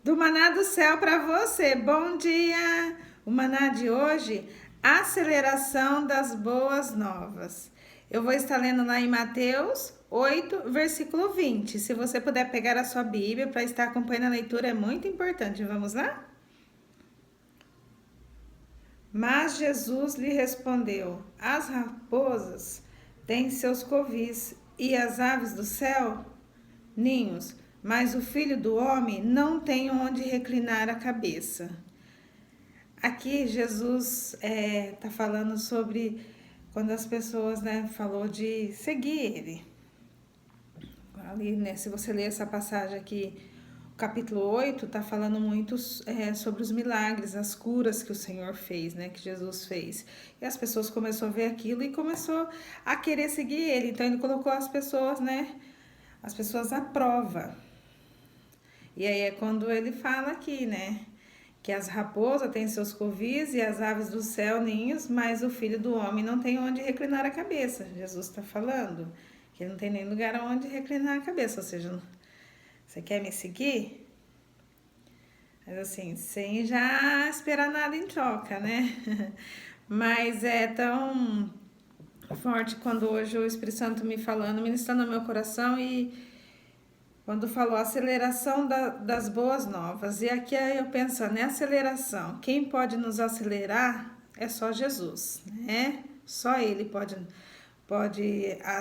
Do Maná do Céu para você. Bom dia! O Maná de hoje, aceleração das boas novas. Eu vou estar lendo lá em Mateus 8, versículo 20. Se você puder pegar a sua Bíblia para estar acompanhando a leitura, é muito importante. Vamos lá? Mas Jesus lhe respondeu: As raposas têm seus covis e as aves do céu ninhos, mas o Filho do Homem não tem onde reclinar a cabeça. Aqui Jesus está falando sobre quando as pessoas, falou de seguir ele. Ali, se você ler essa passagem aqui, o capítulo 8 está falando muito sobre os milagres, as curas que o Senhor fez, que Jesus fez. E as pessoas começaram a ver aquilo e começou a querer seguir ele. Então ele colocou as pessoas, as pessoas à prova. E aí é quando ele fala aqui, que as raposas têm seus covis e as aves do céu ninhos, mas o Filho do Homem não tem onde reclinar a cabeça. Jesus está falando que ele não tem nem lugar onde reclinar a cabeça, ou seja, você quer me seguir? Mas assim, sem já esperar nada em troca, Mas é tão forte quando hoje o Espírito Santo me falando, ministrando no meu coração e quando falou aceleração das boas novas. E aqui eu pensando, aceleração. Quem pode nos acelerar é só Jesus, Só Ele pode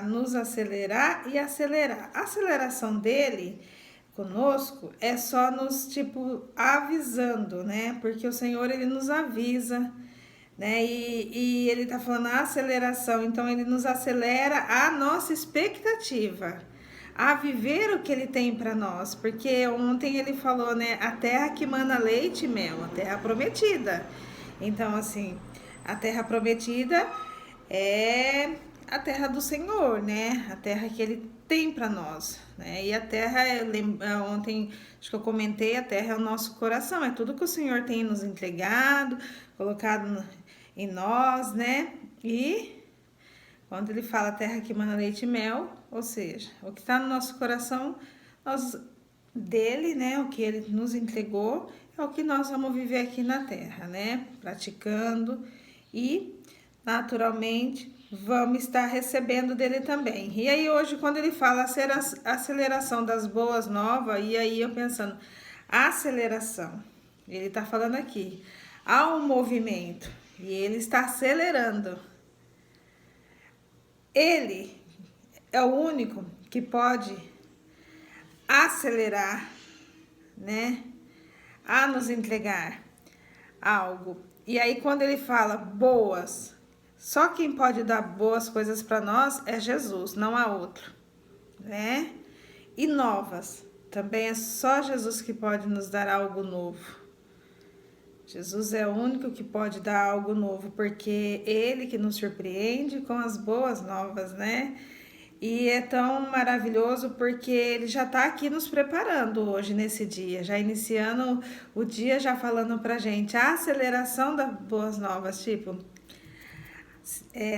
nos acelerar e acelerar. A aceleração dele conosco é só nos, avisando, Porque o Senhor, ele nos avisa, E ele tá falando a aceleração, então ele nos acelera a nossa expectativa, a viver o que ele tem para nós, porque ontem ele falou, a terra que mana leite e mel, a terra prometida. Então, assim, a terra prometida é a terra do Senhor, a terra que ele tem para nós, E a terra, ontem acho que eu comentei, a terra é o nosso coração, é tudo que o Senhor tem nos entregado, colocado em nós, E quando ele fala terra que mana leite e mel, ou seja, o que está no nosso coração, dele, o que ele nos entregou, é o que nós vamos viver aqui na terra, Praticando e, naturalmente, vamos estar recebendo dele também. E aí hoje, quando ele fala aceleração das boas novas, e aí eu pensando, aceleração, ele está falando aqui, há um movimento, e ele está acelerando. Ele é o único que pode acelerar, a nos entregar algo. E aí quando ele fala boas, só quem pode dar boas coisas para nós é Jesus, não há outro, E novas, também é só Jesus que pode nos dar algo novo. Jesus é o único que pode dar algo novo, porque ele que nos surpreende com as boas novas, E é tão maravilhoso porque ele já está aqui nos preparando hoje nesse dia, já iniciando o dia, já falando pra gente a aceleração das boas novas,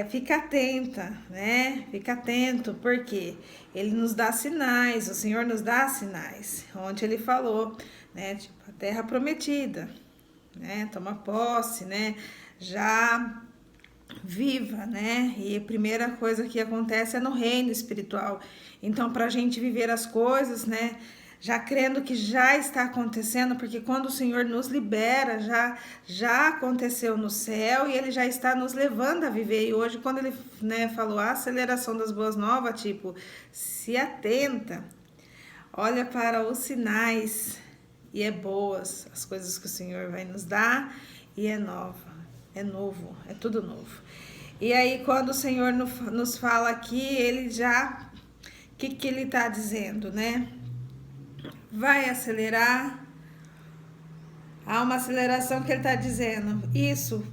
fica atenta, Fica atento, porque ele nos dá sinais, o Senhor nos dá sinais. Ontem ele falou, a terra prometida, toma posse, já viva, E a primeira coisa que acontece é no reino espiritual. Então, para a gente viver as coisas, já crendo que já está acontecendo, porque quando o Senhor nos libera, já aconteceu no céu e ele já está nos levando a viver. E hoje, quando ele, falou a aceleração das boas novas, se atenta, olha para os sinais e é boas as coisas que o Senhor vai nos dar e é nova. É novo, é tudo novo. E aí, quando o Senhor nos fala aqui, ele já... O que ele está dizendo, Vai acelerar. Há uma aceleração que ele está dizendo. Isso,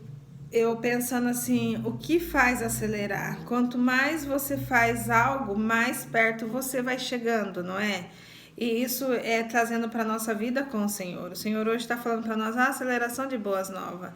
eu pensando assim, o que faz acelerar? Quanto mais você faz algo, mais perto você vai chegando, não é? E isso é trazendo para a nossa vida com o Senhor. O Senhor hoje está falando para nós a aceleração de boas novas.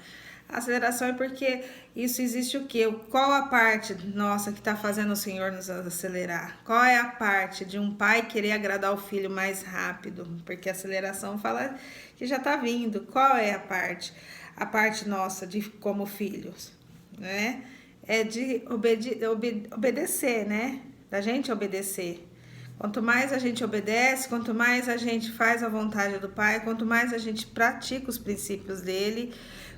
Aceleração é porque isso existe o quê? Qual a parte nossa que está fazendo o Senhor nos acelerar? Qual é a parte de um pai querer agradar o filho mais rápido? Porque a aceleração fala que já está vindo. Qual é a parte? A parte nossa de como filhos, né? É de obedecer, né? Da gente obedecer. Quanto mais a gente obedece, quanto mais a gente faz a vontade do Pai, quanto mais a gente pratica os princípios dele,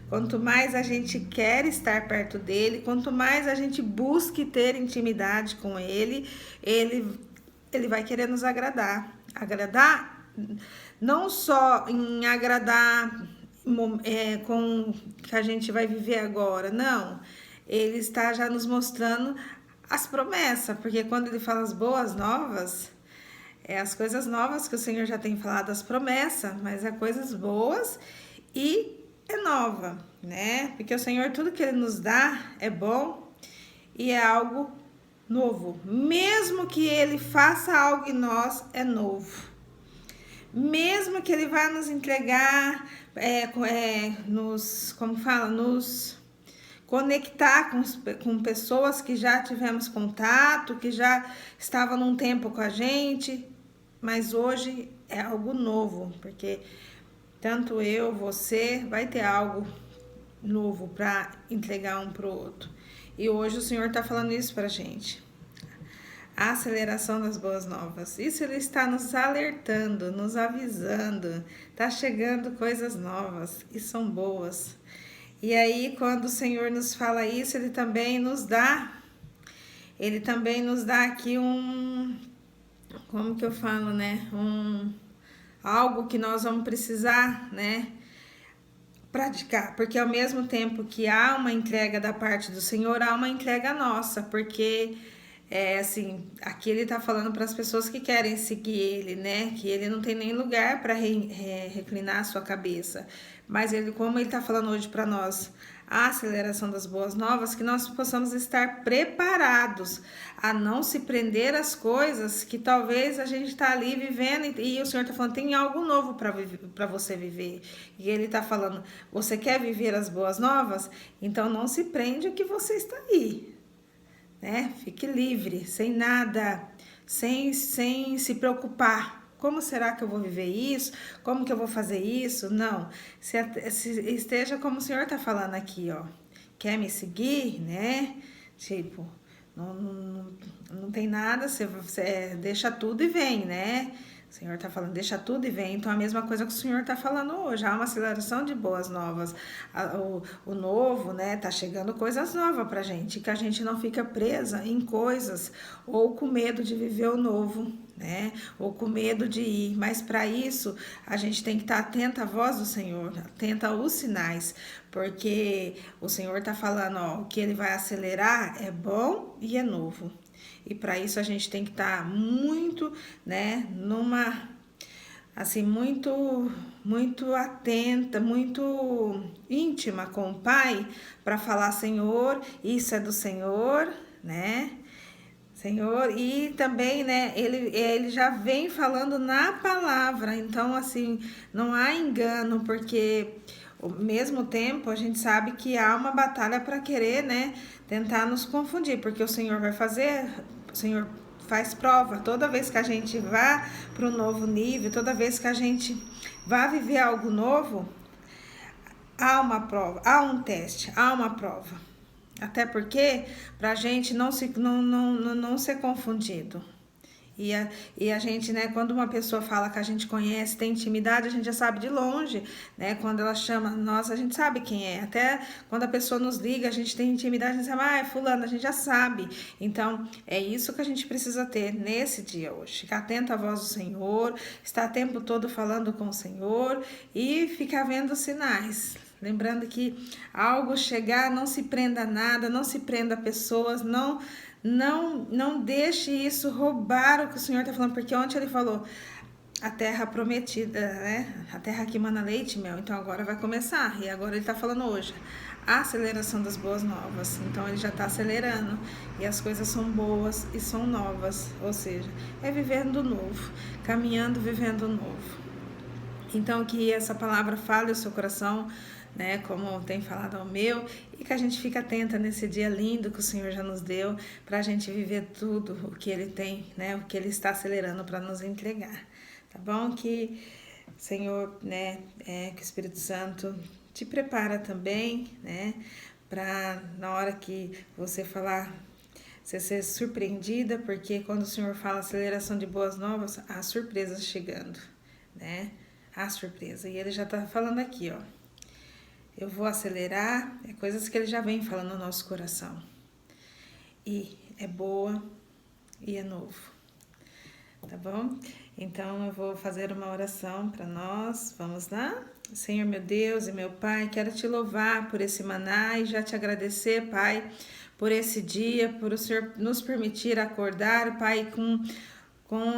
quanto mais a gente quer estar perto dele, quanto mais a gente busque ter intimidade com ele, ele vai querer nos agradar. Agradar não só em agradar com que a gente vai viver agora, não. Ele está já nos mostrando as promessas, porque quando ele fala as boas novas, é as coisas novas que o Senhor já tem falado, as promessas, mas é coisas boas e é nova, né? Porque o Senhor, tudo que ele nos dá é bom e é algo novo. Mesmo que ele faça algo em nós, é novo. Mesmo que ele vá nos entregar, nos conectar com pessoas que já tivemos contato, que já estavam num tempo com a gente, mas hoje é algo novo, porque tanto eu, você, vai ter algo novo para entregar um para o outro. E hoje o Senhor está falando isso para a gente. A aceleração das boas novas. Isso ele está nos alertando, nos avisando. Está chegando coisas novas e são boas. E aí, quando o Senhor nos fala isso, ele também nos dá aqui como que eu falo, né? Algo que nós vamos precisar, né? Praticar, porque ao mesmo tempo que há uma entrega da parte do Senhor, há uma entrega nossa, porque aqui ele tá falando para as pessoas que querem seguir ele, né? Que ele não tem nem lugar para reclinar a sua cabeça. Mas como ele tá falando hoje para nós, a aceleração das boas novas, que nós possamos estar preparados a não se prender às coisas que talvez a gente tá ali vivendo e o Senhor tá falando, tem algo novo para você viver. E ele tá falando, você quer viver as boas novas? Então não se prende o que você está aí. Né? Fique livre, sem nada, sem se preocupar. Como será que eu vou viver isso? Como que eu vou fazer isso? Não. Se esteja como o Senhor está falando aqui, ó. Quer me seguir, né? Tipo, não tem nada, você deixa tudo e vem, né? O Senhor está falando, deixa tudo e vem. Então, a mesma coisa que o Senhor está falando hoje. Há uma aceleração de boas novas. O novo, né? Tá chegando coisas novas pra gente. Que a gente não fica presa em coisas. Ou com medo de viver o novo, né? Ou com medo de ir. Mas para isso, a gente tem que estar atenta à voz do Senhor. Atenta aos sinais. Porque o Senhor tá falando, ó. O que ele vai acelerar é bom e é novo. E para isso a gente tem que estar muito, né, muito atenta, muito íntima com o Pai, para falar, Senhor, isso é do Senhor, né? Senhor, e também, né, ele já vem falando na palavra, então, assim, não há engano, porque ao mesmo tempo a gente sabe que há uma batalha para querer, né, tentar nos confundir, porque o Senhor o Senhor faz prova, toda vez que a gente vá para um novo nível, toda vez que a gente vá viver algo novo, há uma prova, há um teste, há uma prova. Até porque, para a gente não ser confundido. E a gente, né, quando uma pessoa fala que a gente conhece, tem intimidade, a gente já sabe de longe, né? Quando ela chama nós, a gente sabe quem é. Até quando a pessoa nos liga, a gente tem intimidade, a gente sabe, é fulano, a gente já sabe. Então, é isso que a gente precisa ter nesse dia hoje. Ficar atento à voz do Senhor, estar o tempo todo falando com o Senhor e ficar vendo sinais. Lembrando que algo chegar, não se prenda a nada, não se prenda a pessoas, não deixe isso roubar o que o Senhor está falando, porque ontem ele falou a terra prometida, né? A terra que mana leite e mel, então agora vai começar, e agora ele está falando hoje, a aceleração das boas novas, então ele já está acelerando, e as coisas são boas e são novas, ou seja, é vivendo novo, caminhando, vivendo novo. Então que essa palavra fale o seu coração, né, como tem falado ao meu, e que a gente fique atenta nesse dia lindo que o Senhor já nos deu, para a gente viver tudo o que Ele tem, né, o que Ele está acelerando para nos entregar, tá bom? Que Senhor, né, que o Espírito Santo te prepara também, né, para na hora que você falar, você ser surpreendida, porque quando o Senhor fala aceleração de boas novas, há surpresas chegando, né? Há surpresa. E Ele já está falando aqui, ó. Eu vou acelerar, coisas que Ele já vem falando no nosso coração. E é boa e é novo, tá bom? Então eu vou fazer uma oração para nós. Vamos lá? Senhor meu Deus e meu Pai, quero te louvar por esse maná e já te agradecer, Pai, por esse dia, por o Senhor nos permitir acordar, Pai, com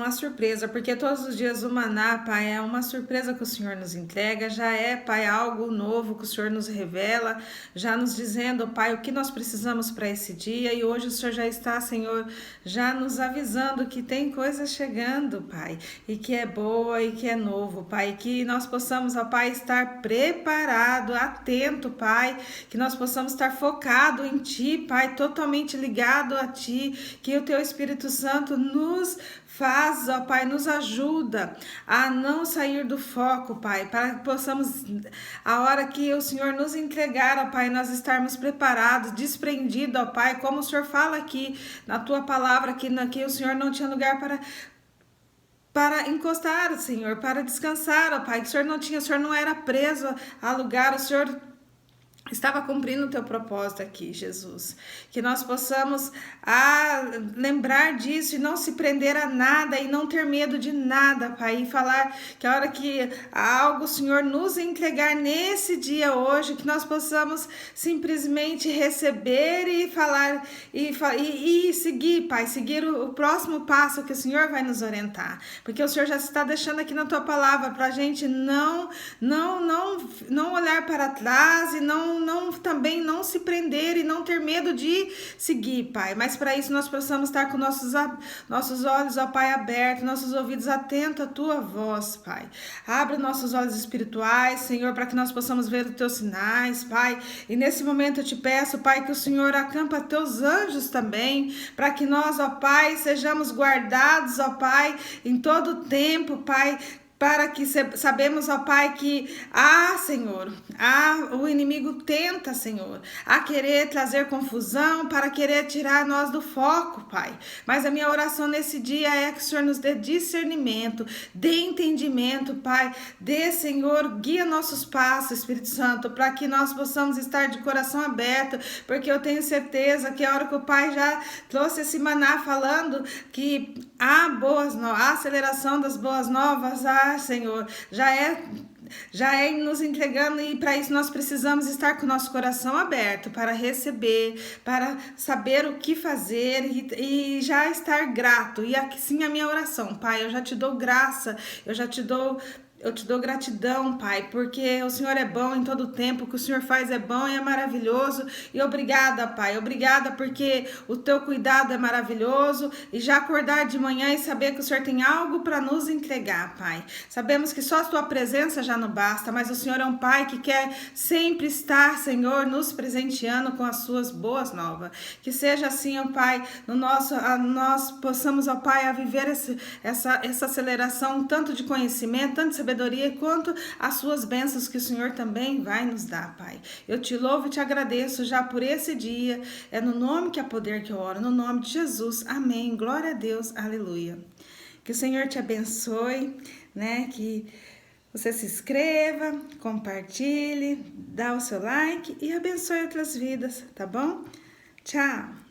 a surpresa, porque todos os dias o maná, Pai, é uma surpresa que o Senhor nos entrega, já é, Pai, algo novo que o Senhor nos revela, já nos dizendo, Pai, o que nós precisamos para esse dia, e hoje o Senhor já está, Senhor, já nos avisando que tem coisa chegando, Pai, e que é boa e que é novo, Pai, que nós possamos, ó Pai, estar preparado, atento, Pai, que nós possamos estar focado em Ti, Pai, totalmente ligado a Ti, que o Teu Espírito Santo nos faz, ó Pai, nos ajuda a não sair do foco, Pai, para que possamos, a hora que o Senhor nos entregar, ó Pai, nós estarmos preparados, desprendidos, ó Pai, como o Senhor fala aqui na Tua palavra, que o Senhor não tinha lugar para encostar, Senhor, para descansar, ó Pai, que o Senhor não era preso a lugar, o Senhor estava cumprindo o teu propósito aqui, Jesus. Que nós possamos lembrar disso e não se prender a nada e não ter medo de nada, Pai. E falar que a hora que algo o Senhor nos entregar nesse dia hoje, que nós possamos simplesmente receber e falar e seguir, Pai. Seguir o próximo passo que o Senhor vai nos orientar. Porque o Senhor já está deixando aqui na tua palavra para a gente não olhar para trás e também não se prender e não ter medo de seguir, Pai. Mas para isso nós precisamos estar com nossos olhos, ó Pai, abertos, nossos ouvidos atentos à Tua voz, Pai. Abre nossos olhos espirituais, Senhor, para que nós possamos ver os Teus sinais, Pai. E nesse momento eu te peço, Pai, que o Senhor acampa Teus anjos também, para que nós, ó Pai, sejamos guardados, ó Pai, em todo o tempo, Pai, para que sabemos, ó Pai, que Senhor, o inimigo tenta, Senhor, a querer trazer confusão, para querer tirar nós do foco, Pai. Mas a minha oração nesse dia é que o Senhor nos dê discernimento, dê entendimento, Pai, dê, Senhor, guia nossos passos, Espírito Santo, para que nós possamos estar de coração aberto, porque eu tenho certeza que a hora que o Pai já trouxe esse maná falando que a aceleração das boas novas, Senhor, já é nos entregando, e para isso nós precisamos estar com o nosso coração aberto para receber, para saber o que fazer e já estar grato. E assim a minha oração, Pai, eu já te dou graça, eu te dou gratidão, Pai, porque o Senhor é bom em todo o tempo, o que o Senhor faz é bom e é maravilhoso. E obrigada, Pai, obrigada porque o Teu cuidado é maravilhoso. E já acordar de manhã e saber que o Senhor tem algo para nos entregar, Pai. Sabemos que só a Tua presença já não basta, mas o Senhor é um Pai que quer sempre estar, Senhor, nos presenteando com as Suas boas novas. Que seja assim, ó Pai, nós possamos, ó Pai, a viver essa aceleração, tanto de conhecimento, tanto de sabedoria, quanto as Suas bênçãos que o Senhor também vai nos dar, Pai. Eu te louvo e te agradeço já por esse dia. É no nome que há poder que eu oro, no nome de Jesus. Amém. Glória a Deus. Aleluia. Que o Senhor te abençoe, né? Que você se inscreva, compartilhe, dá o seu like e abençoe outras vidas, tá bom? Tchau.